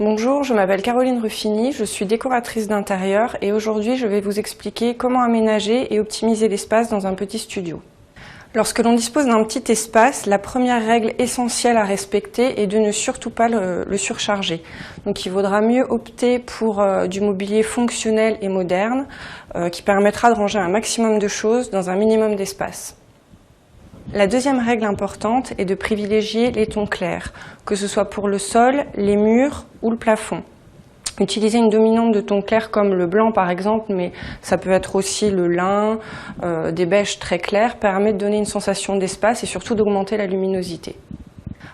Bonjour, je m'appelle Caroline Ruffini, je suis décoratrice d'intérieur et aujourd'hui je vais vous expliquer comment aménager et optimiser l'espace dans un petit studio. Lorsque l'on dispose d'un petit espace, la première règle essentielle à respecter est de ne surtout pas le surcharger. Donc il vaudra mieux opter pour du mobilier fonctionnel et moderne qui permettra de ranger un maximum de choses dans un minimum d'espace. La deuxième règle importante est de privilégier les tons clairs, que ce soit pour le sol, les murs ou le plafond. Utiliser une dominante de tons clairs comme le blanc par exemple, mais ça peut être aussi le lin, des beiges très clairs, permet de donner une sensation d'espace et surtout d'augmenter la luminosité.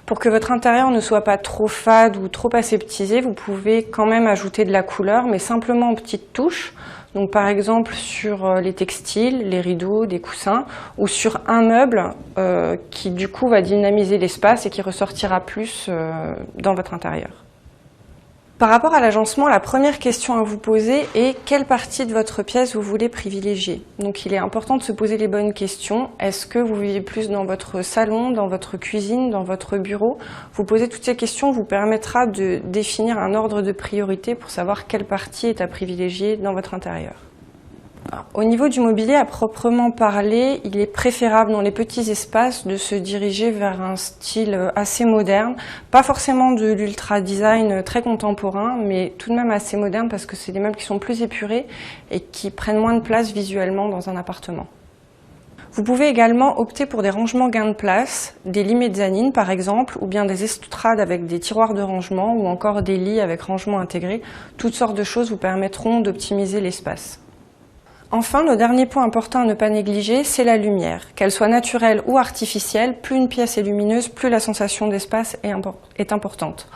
Pour que votre intérieur ne soit pas trop fade ou trop aseptisé, vous pouvez quand même ajouter de la couleur, mais simplement en petites touches. Donc par exemple sur les textiles, les rideaux, des coussins, ou sur un meuble qui du coup va dynamiser l'espace et qui ressortira plus dans votre intérieur. Par rapport à l'agencement, la première question à vous poser est quelle partie de votre pièce vous voulez privilégier. Donc il est important de se poser les bonnes questions. Est-ce que vous vivez plus dans votre salon, dans votre cuisine, dans votre bureau? Vous poser toutes ces questions vous permettra de définir un ordre de priorité pour savoir quelle partie est à privilégier dans votre intérieur. Alors, au niveau du mobilier à proprement parler, il est préférable dans les petits espaces de se diriger vers un style assez moderne, pas forcément de l'ultra design très contemporain, mais tout de même assez moderne parce que c'est des meubles qui sont plus épurés et qui prennent moins de place visuellement dans un appartement. Vous pouvez également opter pour des rangements gain de place, des lits mezzanines par exemple, ou bien des estrades avec des tiroirs de rangement, ou encore des lits avec rangement intégré. Toutes sortes de choses vous permettront d'optimiser l'espace. Enfin, le dernier point important à ne pas négliger, c'est la lumière. Qu'elle soit naturelle ou artificielle, plus une pièce est lumineuse, plus la sensation d'espace est importante.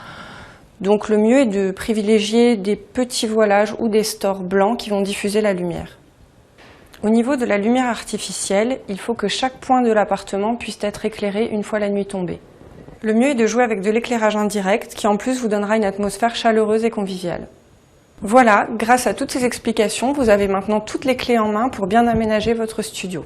Donc le mieux est de privilégier des petits voilages ou des stores blancs qui vont diffuser la lumière. Au niveau de la lumière artificielle, il faut que chaque point de l'appartement puisse être éclairé une fois la nuit tombée. Le mieux est de jouer avec de l'éclairage indirect qui en plus vous donnera une atmosphère chaleureuse et conviviale. Voilà, grâce à toutes ces explications, vous avez maintenant toutes les clés en main pour bien aménager votre studio.